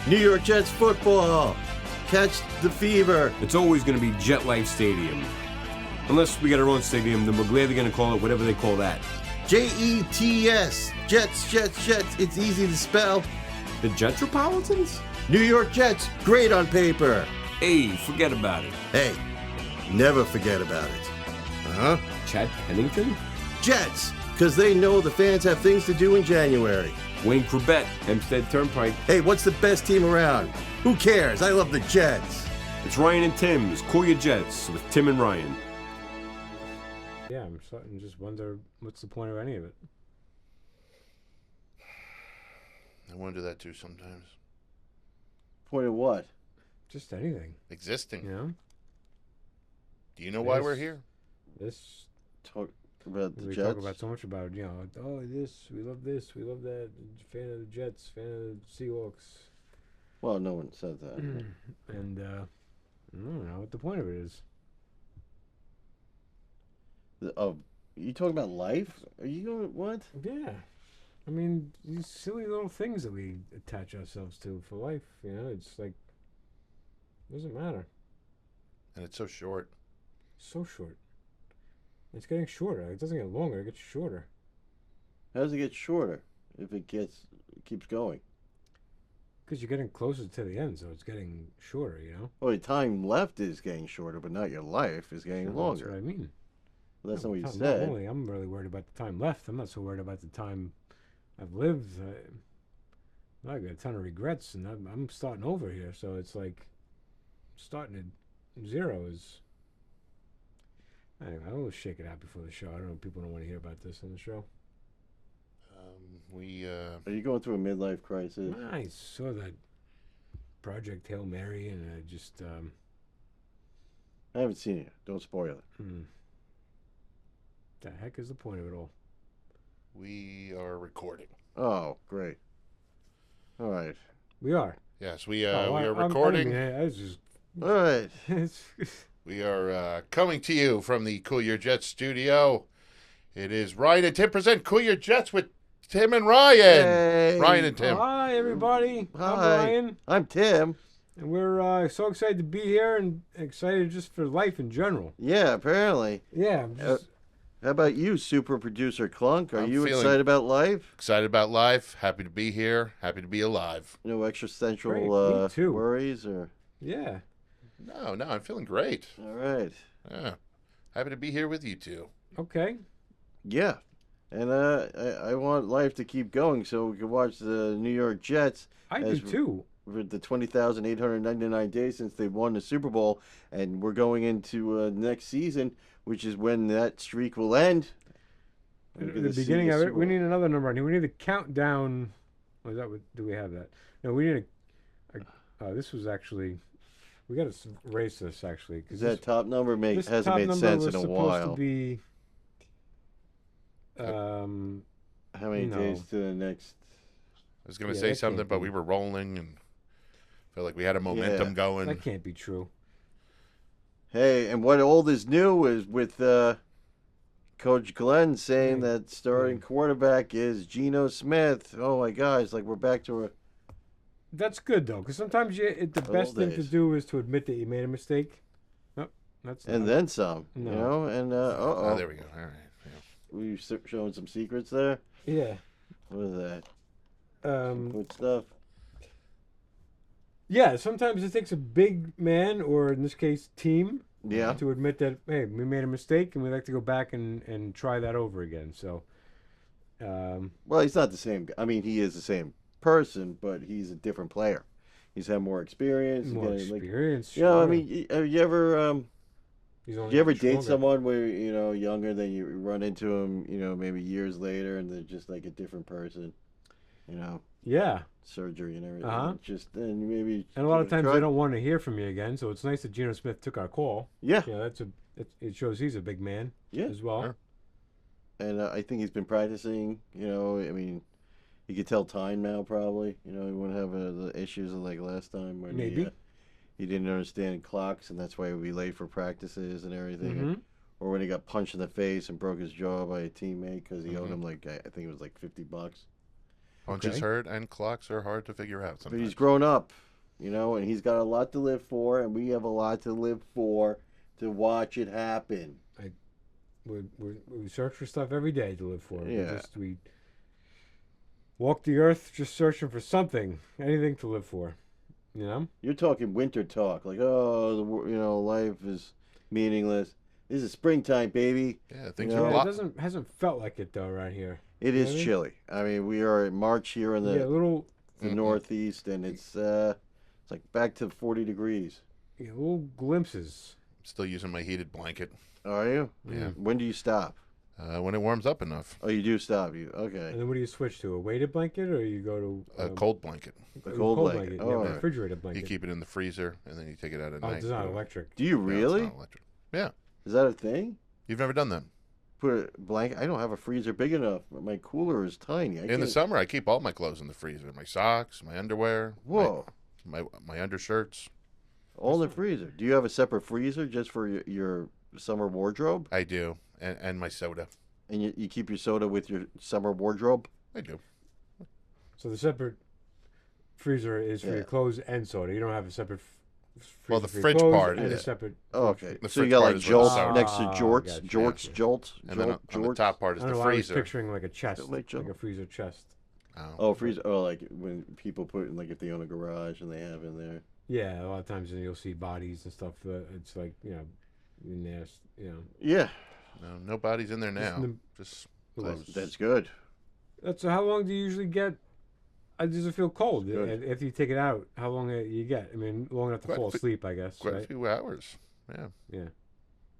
New York Jets football. Catch the fever. It's always going to be Jet Life Stadium. Unless we get our own stadium, then we're glad they're going to call it whatever they call that. Jets. Jets, Jets, Jets. It's easy to spell. The Jetropolitans? New York Jets. Great on paper. Hey, forget about it. Hey, never forget about it. Uh-huh. Chad Pennington? Jets, because they know the fans have things to do in January. Wayne Corbett, Hempstead Turnpike. Hey, what's the best team around? Who cares? I love the Jets. It's Ryan and Tim's Cool Your Jets with Tim and Ryan. Yeah, I'm starting to just wonder what's the point of any of it. I wonder that too sometimes. Point of what? Just anything. Existing. You know? Do you know why we're here? This. Talk about the we Jets. talk about so much about, you know, oh, this, we love that. Fan of the Jets, fan of the Seahawks. Well, no one said that. And, I don't know what the point of it is. You talking about life? Are you going, what? Yeah. I mean, these silly little things that we attach ourselves to for life, you know, it's like, doesn't matter. And it's so short. So short. It's getting shorter. It doesn't get longer, it gets shorter. How does it get shorter if it keeps going? Because you're getting closer to the end, so it's getting shorter, you know? Well, the time left is getting shorter, but not your life is getting Yeah, longer. That's what I mean. Well, that's not what you Not said. only I'm really worried about the time left. I'm not so worried about the time I've lived. I got a ton of regrets, and I'm starting over here. So it's like starting at zero is. Anyway, I'll shake it out before the show. I don't know. People don't want to hear about this on the show. Are you going through a midlife crisis? I saw that Project Hail Mary, and I just. I haven't seen it. Don't spoil it. The heck is the point of it all? We are recording. Oh, great. All right. We are. Yes, we are recording. I was just. All right. We are coming to you from the Cool Your Jets studio. It is Ryan and Tim present Cool Your Jets with Tim and Ryan. Hey. Ryan and Tim. Hi, everybody. Hi. I'm Ryan. I'm Tim. And we're so excited to be here and excited just for life in general. Yeah, apparently. Yeah. I'm just, How about you, super producer Clunk? Are I'm you feeling- excited about life? Excited about life. Happy to be here. Happy to be alive. No existential Great, me too. worries? Or yeah. No, I'm feeling great. all right. Yeah. Happy to be here with you two. Okay. Yeah. And I want life to keep going so we can watch the New York Jets. I do As- too. For the 20,899 days since they won the Super Bowl, and we're going into next season, which is when that streak will end. We're At gonna the see beginning the of it, Super we Bowl. need another number. We need a countdown. Was that what? Do we have that? No, we need this was actually. We got to erase this actually. Because that top number this hasn't top made number sense was in a supposed while. to be. How many no. days to the next? I was going to Yeah, say that something, can't but be. we were rolling and felt like we had a momentum Yeah. going. That can't be true. Hey, and what old is new is with Coach Glenn saying Hey. that starting quarterback is Geno Smith. Oh my God, it's like we're back to a. That's good though, because sometimes the best Old thing to days. do is to admit that you made a mistake. Nope, that's And not- then some, No. you know, and Oh, there we go. All right. Yeah. we showing some secrets there. yeah. What is that? Good stuff. Yeah, sometimes it takes a big man, or in this case, team, Yeah. to admit that, hey, we made a mistake and we'd like to go back and try that over again. So, Well, he's not the same. I mean, he is the same person, but he's a different player. He's had more experience. more Again, like, experience. you know, I sure. mean, have you ever He's do only you ever stronger. date someone where younger, then you run into him, maybe years later, and they're just like a different person, Yeah, surgery and everything. Uh-huh. Just then maybe. and a lot of times try- they don't want to hear from you again. So it's nice that Geno Smith took our call. Yeah, Yeah, it shows he's a big man yeah. as well. Sure. And I think he's been practicing. I mean, he could tell time now. Probably, he won't have the issues like last time when Maybe. he didn't understand clocks, and that's why he'd be late for practices and everything. Mhm. Or when he got punched in the face and broke his jaw by a teammate because he owed Mhm. him I think it was like $50. Punches Okay. hurt and clocks are hard to figure out But sometimes. he's grown up, and he's got a lot to live for, and we have a lot to live for to watch it happen. We search for stuff every day to live for. Yeah. We walk the earth just searching for something, anything to live for. You know? You're talking winter talk, like, oh, life is meaningless. This is springtime, baby. Yeah, things Yeah, are Yeah, blocked. hasn't felt like it though around here. It You know is what I mean? chilly. I mean, we are in March here in Yeah, the little Northeast, and it's like back to 40 degrees. little glimpses. Still using my heated blanket. Are you? Yeah. When do you stop? When it warms up enough. Oh, you do stop. Okay. And then what do you switch to? A weighted blanket, or you go to A cold blanket. A cold blanket. Yeah, Oh, a all right. refrigerated You blanket. keep it in the freezer, and then you take it out at Oh, night. it's not electric. Do you No, it's really? not electric. Yeah. Is that a thing? You've never done that? Put a blanket. I don't have a freezer big enough. My cooler is tiny. In the summer, I keep all my clothes in the freezer. My socks, my underwear. Whoa. My undershirts. All in the freezer. Do you have a separate freezer just for your summer wardrobe? I do. And my soda. And you keep your soda with your summer wardrobe? I do. So the separate freezer is for Yeah. your clothes and soda. You don't have a separate freezer Well, the for your fridge clothes part and a is- separate. Oh, okay. The So you fridge got part like is where the Jolts soda- next to Ah, Jorts, gotcha. Jorts. And then on the top part is I the don't know. I was freezer. picturing like a chest, Like like Joe. a freezer chest. Oh, freezer. Oh, like when people put in, like if they own a garage and they have in there. Yeah, a lot of times you'll see bodies and stuff. It's like in there, Yeah. No, nobody's in there Just now. in the- Just Well, clothes. that's good. So how long do you usually get? Does it feel cold Good. if you take it out? How long you get? I mean, long enough to Quite a fall few- asleep, I guess. quite a Right? few hours. Yeah. Yeah.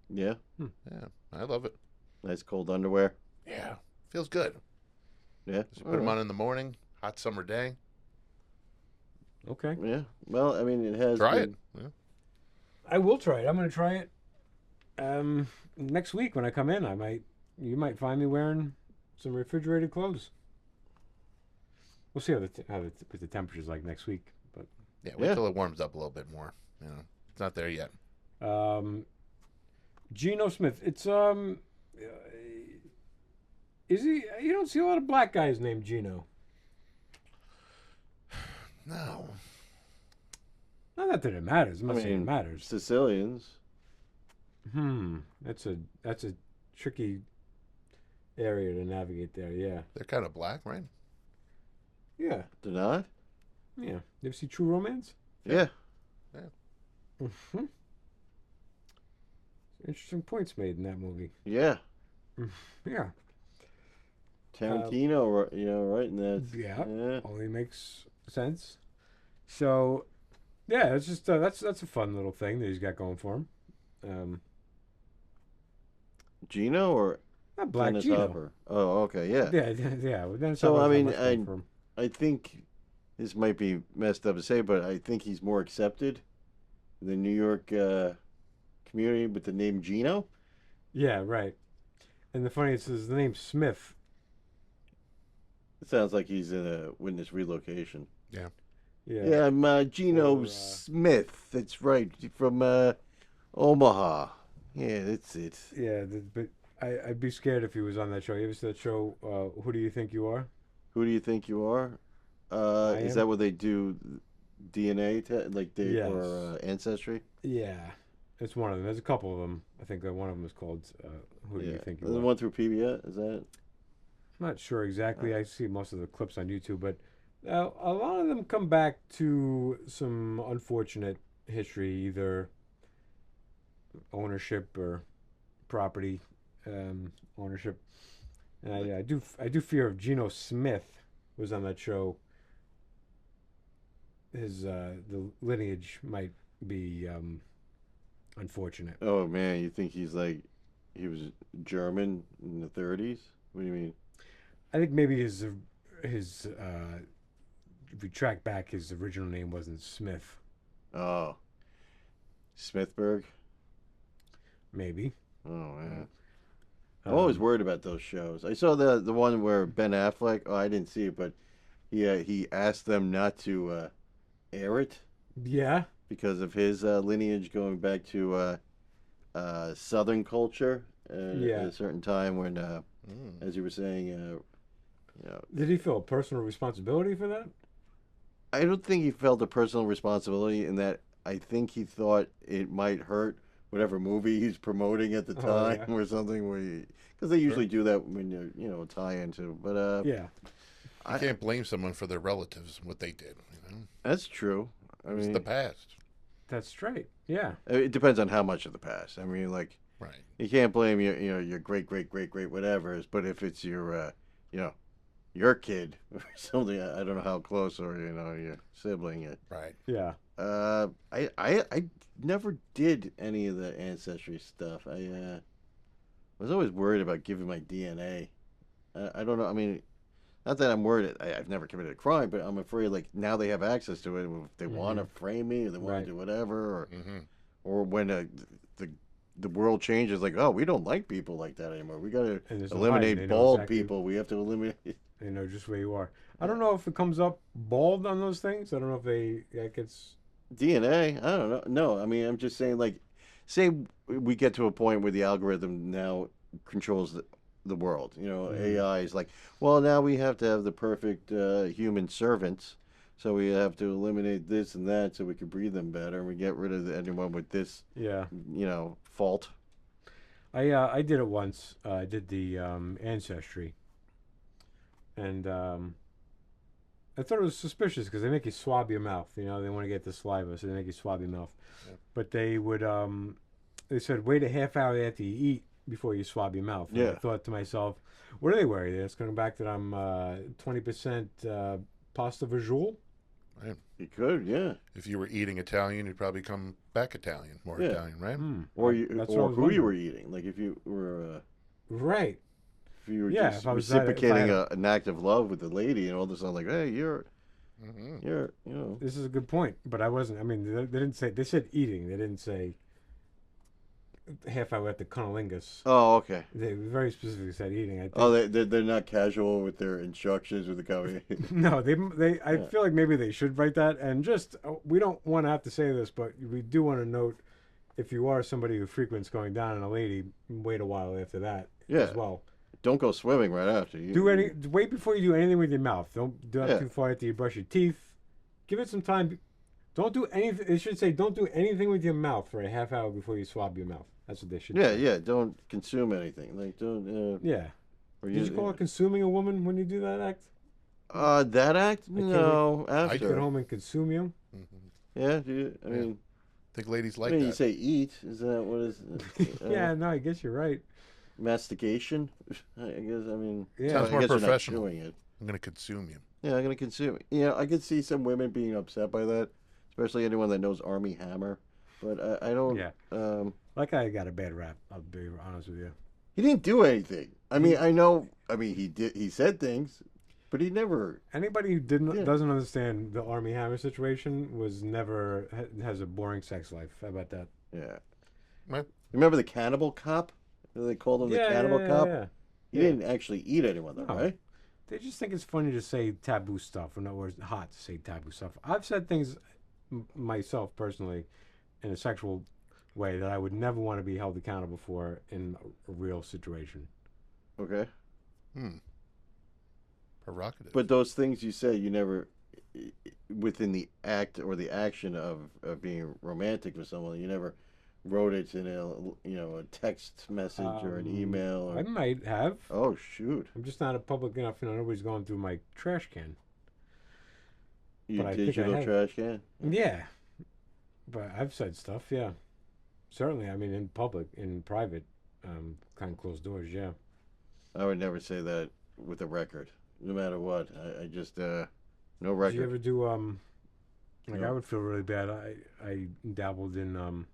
Yeah. Yeah. I love it. Nice cold underwear. Yeah. Feels good. Yeah. Just put them on in the morning. Hot summer day. Okay. Yeah. Well, I mean, it has. Try it. been- Yeah. I will try it. I'm gonna try it. Next week when I come in, you might find me wearing some refrigerated clothes. We'll see what the temperature's like next week, but Yeah. Wait Yeah. till it warms up a little bit more. It's not there yet. Geno Smith. It's is he? You don't see a lot of black guys named Geno. No. Not that it matters. I'm I not saying it mean, matters. Sicilians. That's a tricky area to navigate there. Yeah. They're kind of black, right? Yeah. They're not? Yeah. You ever see True Romance? Yeah. Mm-hmm. Interesting points made in that movie. Yeah. Yeah. Tarantino, right in that. Yeah. Only makes sense. So, yeah, it's just that's a fun little thing that he's got going for him. Gino or Not Black Dennis Gino. Hopper? Oh, okay, yeah. Yeah. Well, Dennis So, Hopper's I not mean, much going for him. I think this might be messed up to say, but I think he's more accepted in the New York community with the name Gino. Yeah, right. And the funny is, the name Smith. It sounds like he's in a witness relocation. Yeah. Yeah, I'm Geno Or, Smith. That's right, from Omaha. Yeah, that's it. Yeah, but I'd be scared if he was on that show. You ever see that show, Who Do You Think You Are? Who do you think you are? Is am. that what they do? DNA, Yes. or ancestry? Yeah. It's one of them. There's a couple of them. I think that one of them is called Who Do You Think You The Are? one through PBS, is that? I'm not sure exactly. I see most of the clips on YouTube, but a lot of them come back to some unfortunate history, either ownership or property ownership. And I do fear if Geno Smith was on that show, his the lineage might be unfortunate. Oh man, you think he was German in the 30s? What do you mean? I think maybe his if you track back, his original name wasn't Smith. Oh, Smithburg. Maybe. Oh man, I'm always worried about those shows. I saw the one where Ben Affleck. Oh, I didn't see it, but he asked them not to air it Yeah. because of his lineage going back to Southern culture at Yeah. a certain time when, as you were saying, You know, Did he feel a personal responsibility for that? I don't think he felt a personal responsibility in that. I think he thought it might hurt whatever movie he's promoting at the Oh, time yeah. or something. Because they usually do that when you tie into. But Yeah. You can't blame someone for their relatives and what they did. You know, that's true. I it's mean, the past. That's straight. Yeah. it depends on how much of the past. I mean, like Right. you can't blame your great great great great whatever's, but if it's your you know your kid or something, I don't know how close or your sibling. Right. Yeah. I never did any of the ancestry stuff. I was always worried about giving my DNA. I don't know. I mean, not that I'm worried. I've never committed a crime, but I'm afraid like now they have access to it. If they want to frame me, or they want Right. to do whatever, Mm-hmm. or when the world changes, like oh we don't like people like that anymore. We got to And there's no hiding. eliminate They know bald exactly- people. We have to eliminate. They know just where you are. I don't know if it comes up bald on those things. I don't know if they like it's. DNA, I don't know. No, I mean, I'm just saying, like, say we get to a point where the algorithm now controls the world. AI is like, well, now we have to have the perfect human servants. So we have to eliminate this and that so we can breed them better. And we get rid of anyone with this, Yeah. fault. I did it once. I did the ancestry, and I thought it was suspicious because they make you swab your mouth. They want to get the saliva, so they make you swab your mouth. Yeah. But they would, they said wait a half hour after you eat before you swab your mouth. And I Yeah. thought to myself, what are they worried? It's going back that I'm 20% pasta visual. You could, yeah. If you were eating Italian, you'd probably come back Italian, more Yeah. Italian, right? Or That's what I or was who you wondering. were eating. Like if you were Right. just if I was that- if I reciprocating had an act of love with the lady, and all of a sudden, like, hey, Mm-hmm. you're. This is a good point, but I wasn't. I mean, they didn't say. They said eating. They didn't say half hour at the cunnilingus. Oh, okay. They very specifically said eating. I think. Oh, they're not casual with their instructions with the company. No, they. I Yeah. feel like maybe they should write that. And just we don't want to have to say this, but we do want to note if you are somebody who frequents going down on a lady, wait a while after that Yeah. as well. Don't go swimming right after. Wait before you do anything with your mouth. Don't do that Yeah. too far after you brush your teeth. Give it some time. Don't do anything. It should say don't do anything with your mouth for a half hour before you swab your mouth. That's what they should Yeah, say. yeah. Don't consume anything. Like don't. Yeah. Or Did you call it consuming a woman when you do that act? that act? can't No, Get after. home and consume you? Mm-hmm. Yeah. Do you, I Yeah. mean, Think ladies I like mean, that. you say eat. Is that what is? Yeah, no, I guess you're right. Mastication. I guess. I mean. Yeah. Sounds I more guess you're not professional. chewing it. I'm going to consume you. Yeah, I'm gonna consume it. I could see some women being upset by that, especially anyone that knows Armie Hammer. But I don't. Yeah. That guy got a bad rap, I'll be honest with you. He didn't do anything. I mean, I know. I mean, he did. He said things, but he never. Anybody who Yeah. doesn't understand the Armie Hammer situation has a boring sex life. How about that? Yeah. Right. Remember the cannibal cop? They called him the cannibal cop. Yeah. He didn't actually eat anyone, though, No. right? They just think it's funny to say taboo stuff, or no, or it's hot to say taboo stuff. I've said things myself personally in a sexual way that I would never want to be held accountable for in a real situation. Okay. Provocative. But those things you say, you never, within the act or the action of being romantic with someone, you never wrote it in a text message or an email. Or... I might have. Oh shoot! I'm just not a public enough. Nobody's going through my trash can. You But I think I digital have. trash can. Yeah, but I've said stuff. Yeah, certainly. I mean, in public, in private, behind closed doors. Yeah. I would never say that with a record, no matter what. I just no Did record. you ever do like No. I would feel really bad. I dabbled in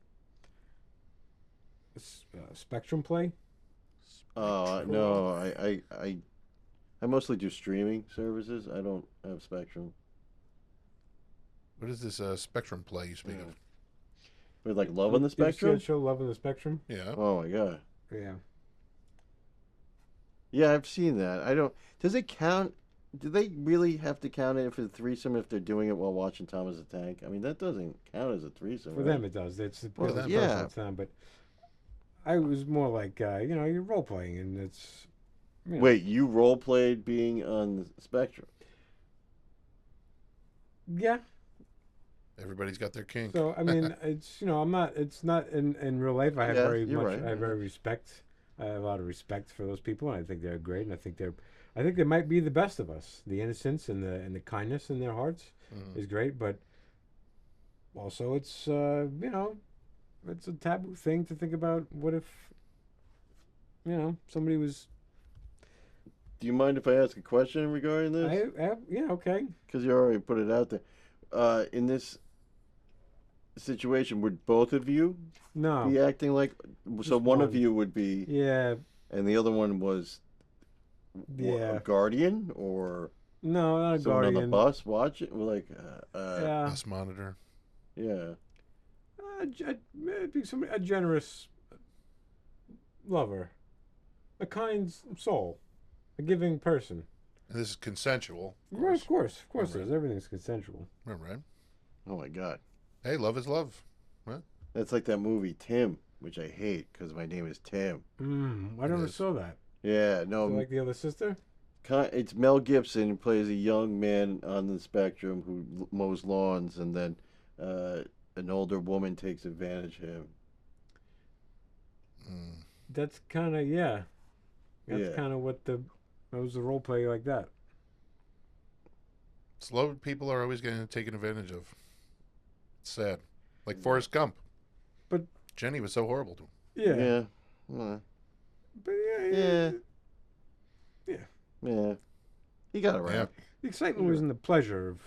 Spectrum Play. No, I mostly do streaming services. I don't have Spectrum. What is this Spectrum play you speak of? With like Love on the You ever see Spectrum? that show Love on the Spectrum? Yeah. Oh my god. Yeah. Yeah, I've seen that. I don't. Does it count? Do they really have to count it for the threesome if they're doing it while watching Thomas the Tank? I mean, that doesn't count as a threesome. For right? them, it does. It's Well, personal yeah. to them, but I was more like you're role playing, and you know, Wait, you role played being on the spectrum? yeah. Everybody's got their kink. So I mean, it's I'm not. It's not in real life. I have Yeah, you're right. I have very respect. I have a lot of respect for those people, and I think they're great. And I think they might be the best of us. The innocence and the kindness in their hearts is great, but also it's it's a taboo thing to think about. What if somebody was? Do you mind if I ask a question regarding this? Yeah, okay. Because you already put it out there. In this situation, would both of you No. be acting like? So Just one of one. you would be, Yeah. and the other one was Yeah. a guardian or No, not a someone guardian. on the bus watching, like, Yeah. Bus monitor. yeah. Maybe a generous lover, a kind soul, a giving person. And this is consensual. Right, of course, Right. it is. Everything's consensual. All right. Oh my God, Hey, love is love. that's like that movie Tim, which I hate because my name is Tim. I never is. saw that. Yeah, Is no, it like the other sister? it's Mel Gibson who plays a young man on the spectrum who mows lawns, and then an older woman takes advantage of him. That's kind of That's Yeah. kind of that was the role play like that. Slow people are always getting taken advantage of. It's sad. Like Forrest Gump. But- Jenny was so horrible to him. Yeah. Yeah. Well, But Yeah. yeah. yeah. He got around. Yeah. The excitement was in the pleasure of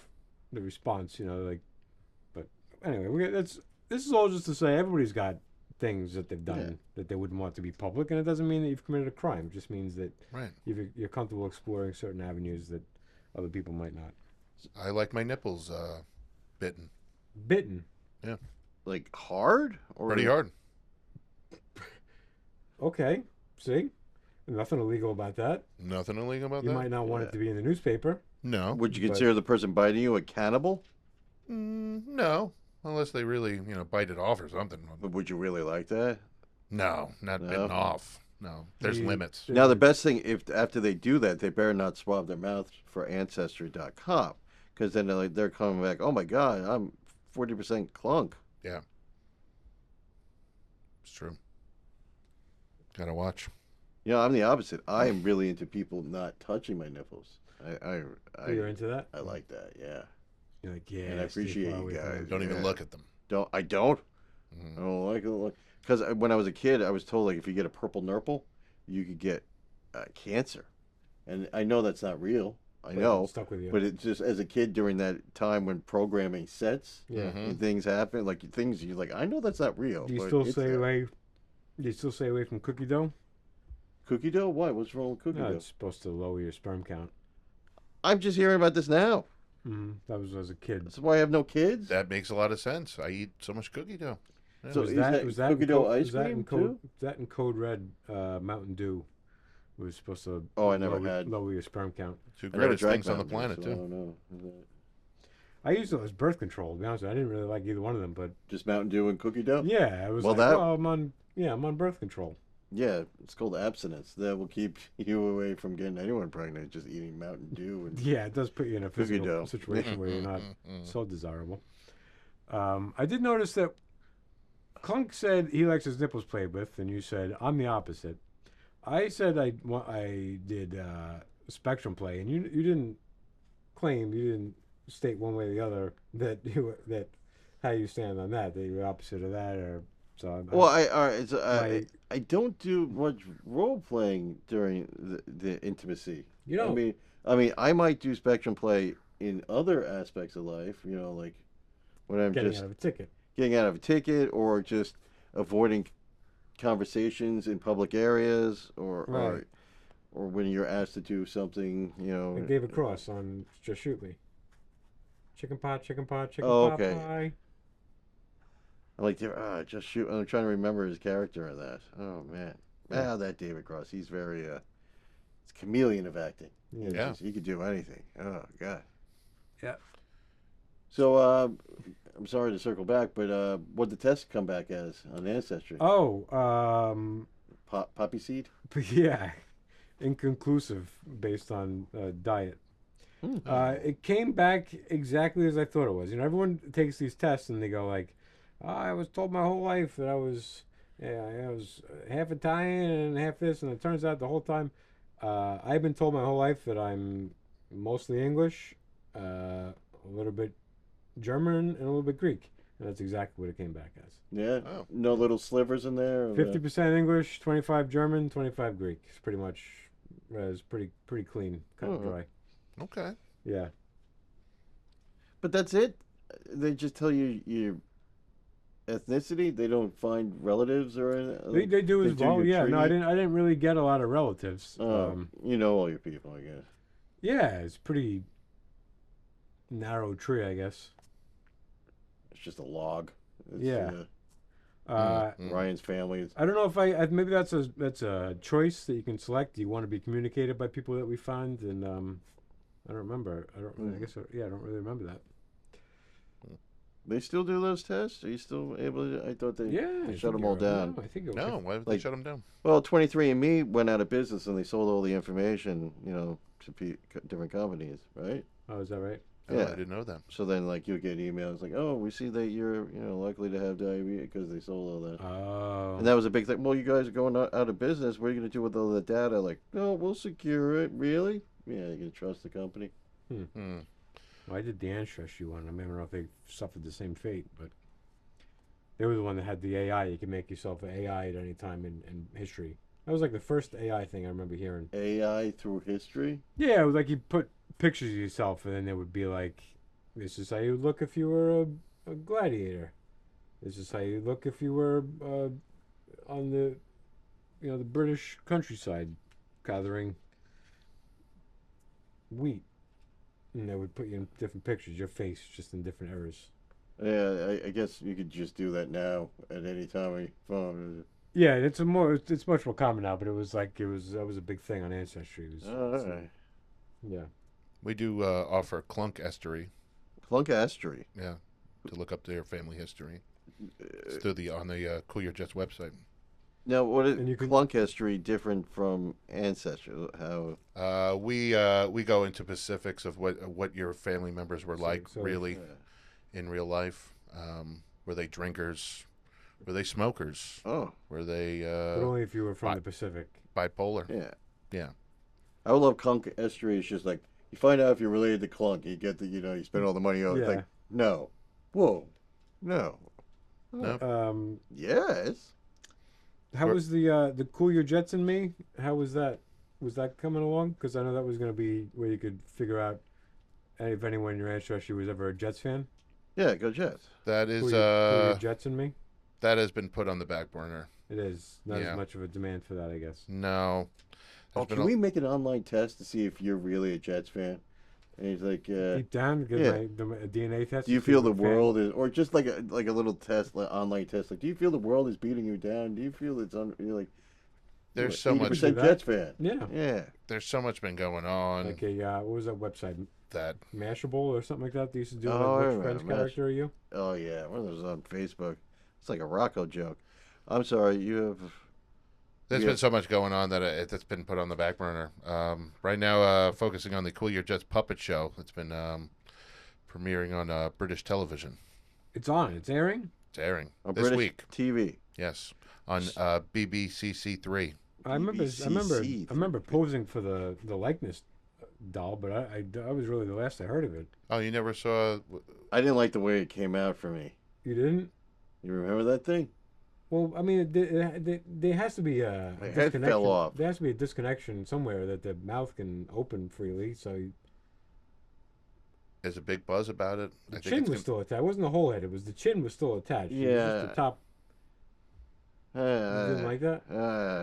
the response, But anyway, this is all just to say everybody's got things that they've done that they wouldn't want to be public, and it doesn't mean that you've committed a crime. It just means that Right. you're comfortable exploring certain avenues that other people might not. I like my nipples bitten. Bitten. Like hard or Pretty hard. Okay. See? Nothing illegal about that. Nothing illegal about You that. might not want it to be in the newspaper. No. Would you But- consider the person biting you a cannibal? No. Unless they really, bite it off or something. But would you really like that? No, not No? bitten off. No. There's You- limits. Yeah. Now the best thing, if after they do that, they better not swab their mouth for Ancestry.com, because then they're coming back. Oh my God, I'm 40% clunk. Yeah. It's true. Gotta watch. I'm the opposite. I am really into people not touching my nipples. You're into that? I like that. Yeah. You're like, yeah. And I stay appreciate far you away from guys. it. Don't even Yeah. look at them. I don't. Mhm. I don't like it. Because when I was a kid, I was told like if you get a purple nurple, you could get cancer, and I know that's not real. I But know, it stuck with you. but it just as a kid during that time when programming sets Yeah. and things happen, like things you're like, I know that's not real. Do you but still it's stay there. away? Do you still stay away from cookie dough? Cookie dough? Why? What's wrong with cookie No, dough? it's supposed to lower your sperm count. I'm just hearing about this now. That was as a kid. That's why I have no kids. That makes a lot of sense. I eat so much cookie dough. Yeah. So was is that that was that cookie in dough code, ice was that in cream, code too? was that in code red? Mountain Dew was supposed to. Oh, I never lower, had. lower your sperm count. Two I never greatest drank things on the Mountain planet, Dew, so I too. don't know. I used it as birth control. To be honest, with you. I didn't really like either one of them, but Just Mountain Dew and cookie dough. yeah, I was Well, like, that- well, I'm on birth control. Yeah, it's called abstinence. That will keep you away from getting anyone pregnant. Just eating Mountain Dew and Yeah, it does put you in a Cookie physical dough. situation where you're not so desirable. I did notice that Clunk said he likes his nipples played with, and you said I'm the opposite. I said I did spectrum play, and you didn't claim, you didn't state one way or the other that how you stand on that you're opposite of that, or so. Well, all right. So, My- I don't do much role playing during the intimacy. You don't? I mean, I might do spectrum play in other aspects of life. Like when I'm getting just out of a ticket. getting out of a ticket, or just avoiding conversations in public areas, Right. or when you're asked to do something. I gave a cross on Just Shoot Me. Chicken pot, chicken pot, chicken Oh, pot okay. pie. I like just shoot. I'm trying to remember his character in that. Oh man, that David Cross. He's very it's chameleon of acting. Yeah. He could do anything. Oh god. Yeah. So I'm sorry to circle back, but what did the test come back as on Ancestry? Oh, Poppy seed. yeah. inconclusive based on diet. Hmm. It came back exactly as I thought it was. You know, everyone takes these tests and they go like, I was told my whole life that I was half Italian and half this, and it turns out the whole time, I've been told my whole life that I'm mostly English, a little bit German, and a little bit Greek, and that's exactly what it came back as. Yeah. Oh. No little slivers in there. 50% English, 25 German, 25 Greek. It's pretty much, it's pretty clean, cut and Uh-huh. dry. Okay. Yeah. But that's it. They just tell you your ethnicity. They don't find relatives or anything. They do as well. your Yeah. No, tree? I didn't really get a lot of relatives. You know all your people, I guess. Yeah, it's pretty narrow tree, I guess. It's just a log. It's, Yeah. Ryan's family is. I don't know if I maybe that's a choice that you can select. Do you want to be communicated by people that we find? And I don't remember. I don't really remember that. They still do those tests? Are you still able to? I thought they Yeah, shut them all down. No, I think it No, why would they Like- shut them down? Well, 23andMe went out of business and they sold all the information, to different companies, right? Oh, is that right? Oh, Yeah. I didn't know that. So then, like, you'll get emails like, "Oh, we see that you're, likely to have diabetes because they sold all that." Oh. And that was a big thing. Well, you guys are going out of business. What are you going to do with all the data? Like, no, we'll secure it. Really? Yeah, you can trust the company. Hmm. Well, I did the ancestry one. I mean, I don't know if they suffered the same fate, but they were the one that had the AI. You can make yourself an AI at any time in history. That was like the first AI thing I remember hearing. AI through history. Yeah, it was like you put pictures of yourself, and then it would be like, "This is how you look if you were a gladiator. This is how you look if you were on the, the British countryside, gathering wheat." And they would put you in different pictures, your face just in different eras. Yeah, I guess you could just do that now at any time on your phone. Yeah, it's much more common now, but that was a big thing on Ancestry. It was, All right. yeah. We do offer Clunkestery, Clunkastry. yeah, to look up their family history. It's through on the Cool Your Jets website. Now, what is And you can- Clunkastry different from Ancestry? How? We go into specifics of what your family members were like, so- really, in real life. Were they drinkers? Were they smokers? Oh, Were they But only if you were from bi- the Pacific. bipolar? yeah. Yeah. I would love Clunkastry. It's just like you find out if you're related to Clunk. You get you spend all the money on it. It's Yeah. like, no. Whoa. No. No. Yes. How was the Cool Your Jets and Me? How was that? Was that coming along? Because I know that was going to be where you could figure out if anyone in your ancestry was ever a Jets fan. Yeah, go Jets. That is Cool Your Jets and Me. that has been put on the back burner. It is not Yeah. as much of a demand for that, I guess. No. There's been Can we make an online test to see if you're really a Jets fan? And he's like, Deep down, get yeah. a DNA test. do you to see feel if the you're a fan. world is, or just like a little test, like online test, like, do you feel the world is beating you down? Do you feel you're like, There's so much 80% that. Jets fan? Yeah. Yeah. there's so much been going on Like what was that website? that Mashable or something like that? They used to do Oh, I like which remember French Mash- character are you? Oh yeah, one of those on Facebook. It's like a Rocco joke. I'm sorry, you have. there's Yeah. been so much going on that it's been put on the back burner. Right now, focusing on the Cool Your Jets puppet show. It's been premiering on British television. It's on. It's airing. It's airing On this British week. TV. Yes, on BBCC3. I remember BBC. posing for the likeness doll, but I was really the last I heard of it. Oh, you never saw? I didn't like the way it came out for me. You didn't? You remember that thing? Well, I mean, there has to be a My head disconnection. fell off. There has to be a disconnection somewhere that the mouth can open freely. So There's a big buzz about it. the chin was still attached. It wasn't the whole head. It was the chin was still attached. It was Yeah. just the top. You didn't like that?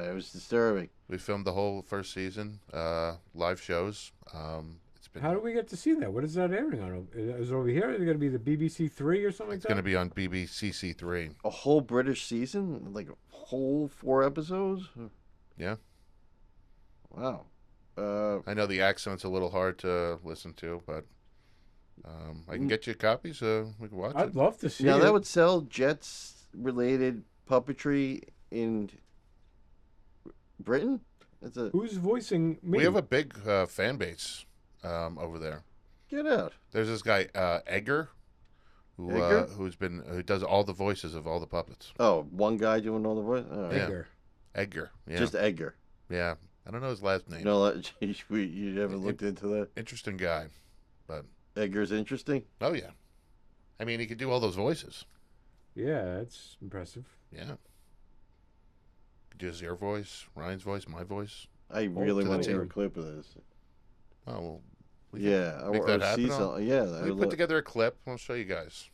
It was disturbing. We filmed the whole first season, live shows. It's been. How do we get to see that? What is that airing on? Is it over here? Is it going to be the BBC Three or something It's like going that? to be on BBCC3. A whole British season, like a whole 4 episodes. Yeah. Wow. I know the accent's a little hard to listen to, but I can get you a copy so we can watch I'd it. love to see Now it. that would sell Jets related puppetry in Britain. That's a Who's voicing me? We have a big fan base over there. get out. There's this guy Edgar, Edgar? who does all the voices of all the puppets. Oh, one guy doing all the voice. Oh, Yeah. Edgar. Edgar, yeah, Just Edgar. yeah. I don't know his last name. No, you never looked into that. Interesting guy, but Edgar's interesting. oh yeah, I mean he could do all those voices. Yeah, that's impressive. Yeah, just your voice, Ryan's voice, my voice. I really to want the to hear a team. clip of this. Oh well, we can Yeah, make that happen. see something. Yeah, I We would put love- together a clip. We'll show you guys.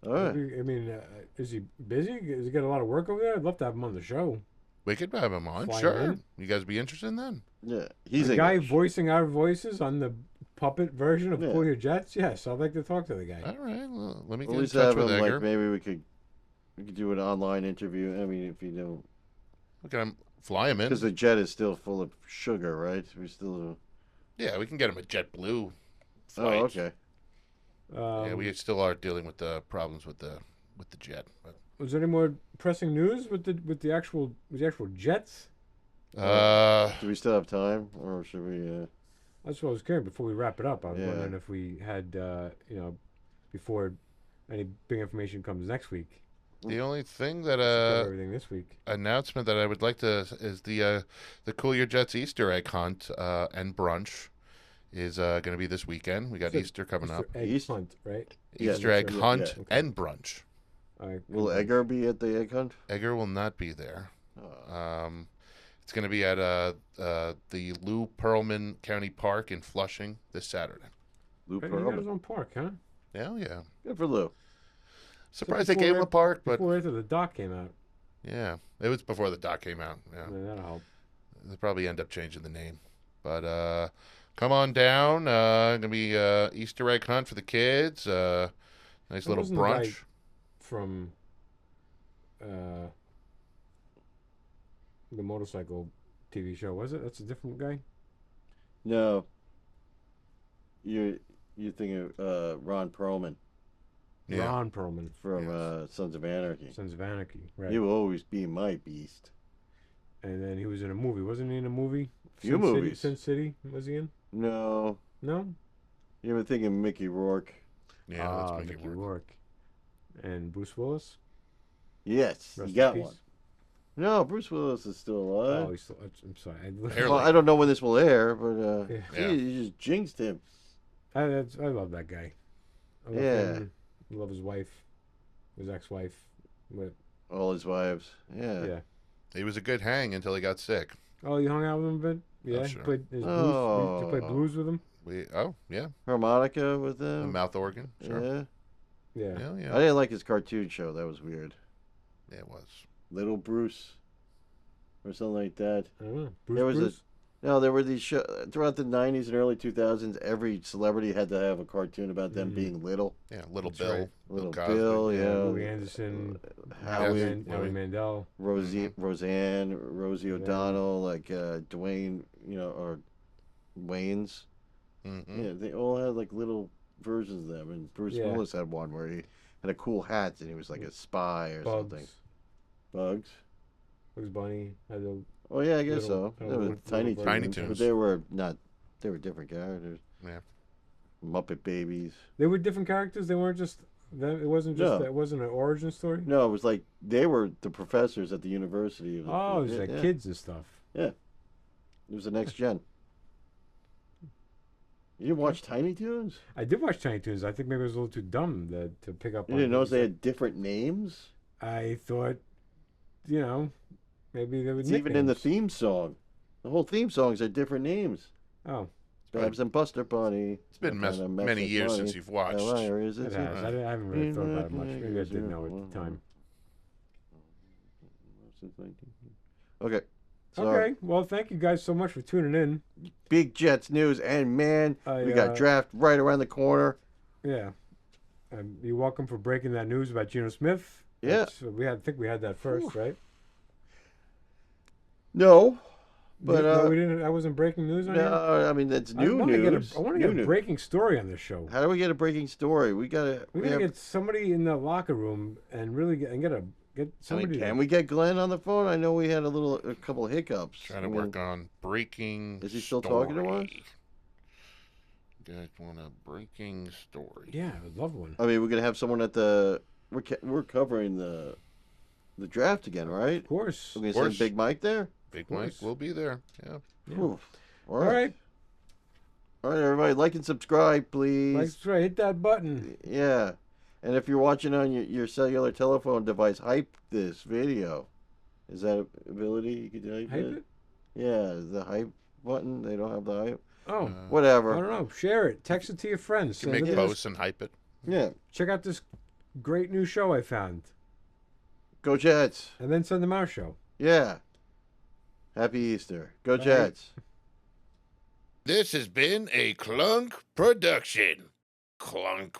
All right. I mean, is he busy? Does he get a lot of work over there? I'd love to have him on the show. We could have him on. Fly Sure. in. You guys be interested in that? Yeah, he's The a guy voicing our voices on the puppet version of Yeah. Pull Your Jets? Yes, I'd like to talk to the guy. All right. Well, let me At get in least touch have with him. Edgar. Like maybe we could do an online interview. I mean, if you know, We can fly him in. because the jet is still full of sugar, right? We still. Yeah, we can get him a JetBlue Oh, flight. okay. Yeah, we still are dealing with the problems with the jet. But, Was there any more pressing news with the actual Jets? Do we still have time, or should we? That's what I was curious. Before we wrap it up, I was Yeah. wondering if we had, before any big information comes next week. the only thing that Cover everything this week. announcement that I would like to is the Cool Your Jets Easter egg hunt and brunch is going to be this weekend. We got So Easter coming up. Easter egg East- hunt, right? Yeah, Easter egg yeah, hunt yeah. and brunch. All right, Will good. Edgar be at the egg hunt? Edgar will not be there. Oh. It's going to be at the Lou Pearlman County Park in Flushing this Saturday. Lou Hey, he got his Pearlman. own park, huh? Yeah, yeah. Good for Lou. Surprised they before gave him they- a park, but Before after the doc came out. yeah, it was before the doc came out. Yeah, Yeah, that'll help. they'll probably end up changing the name. But come on down. Gonna be Easter egg hunt for the kids. Nice That little wasn't the guy brunch. from the motorcycle TV show, was it? That's a different guy. No. You're thinking of Ron Perlman Yeah. Ron Perlman, from Yes. Sons of Anarchy. Sons of Anarchy, right? You will always be my beast. And then he was in a movie, wasn't he? In a movie? Few Sin City, movies. Sin City was he in? No. No. You ever thinking Mickey Rourke? Yeah, let's make it Mickey work. Rourke. And Bruce Willis. Yes, Rest you in got peace. one. No, Bruce Willis is still alive. Oh, he's still, I'm sorry. Barely. Well, I don't know when this will air, but Yeah. gee, Yeah. you just jinxed him. I love that guy. I love Yeah. him. I love his wife, his ex-wife. But All his wives. Yeah. yeah. He was a good hang until he got sick. Oh, you hung out with him a bit? Yeah. sure. Played his blues. Oh. You play blues with him? Yeah, Harmonica with the them. mouth organ. Sure. Yeah. Yeah. Yeah, I yeah. didn't like his cartoon show. That was weird. Yeah, it was. Little Bruce. Or something like that. I don't know. There was Bruce? No, there were these throughout the 90s and early 2000s. Every celebrity had to have a cartoon about them Mhm. being little. Yeah, Little That's Bill. right. Little Cosby. Bill, Yeah, yeah. Louis Anderson, Howie, Yes. Howie Mandel. Roseanne, Rosie Yeah. O'Donnell, like Dwayne, or Wayne's. Mm-hmm. Yeah, they all had like little versions of them. And Bruce Yeah. Willis had one where he had a cool hat and he was like a spy or Bugs. something. Bugs. Bugs Bunny. Had a, Oh yeah, I guess Little- so. They were little Tiny versions. Tiny Toons, Toons. but they were not. They were different characters. Yeah. Muppet Babies. they were different characters. They weren't just. It wasn't just. No. It wasn't an origin story. No, it was like they were the professors at the university. Of Oh, it was yeah, like yeah. kids and stuff. It was the next gen. You didn't watch Tiny Toons? I did watch Tiny Toons. I think maybe I was a little too dumb to pick up. You on didn't notice what they you had different names? said. I thought, maybe they would. It's even in the theme song. The whole theme songs are different names. Oh, Babs and Buster Bunny. It's been many years since you've watched. Is it it? has. I haven't really thought about it much. Maybe I did know at the time. Okay. Sorry. Okay. Well, thank you guys so much for tuning in. Big Jets news, and man, I, we got draft right around the corner. Yeah. You're welcome for breaking that news about Geno Smith. Yeah. I think we had that first, right? No, but no, we didn't. I wasn't breaking news on here. no, I mean that's I new wanna news. I want to New get a news. breaking story on this show. How do we get a breaking story? We We gotta get somebody in the locker room and really get Get I mean, somebody. can we get Glenn on the phone? I know we had a couple hiccups. Trying to work on breaking. Is he still talking to us? You guys want a breaking story? Yeah, I would love one. I mean, we're gonna have someone at the. We're covering the draft again, right? Of course. We're gonna send Big Mike there. Big Mike will be there. Yeah. Whew. All All right. All right, everybody, like and subscribe, please. That's right. Hit that button. Yeah. And if you're watching on your cellular telephone device, hype this video. Is that ability you could hype Hype it? Yeah, the hype button. They don't have the hype. Oh, Whatever. I don't know. Share it. Text it to your friends. You can Say, make "Look at posts and hype it. Yeah. Check out this great new show I found. Go Jets. And then send them our show. Yeah. Happy Easter. Go Bye. Jets. This has been a Clunk production. Clunk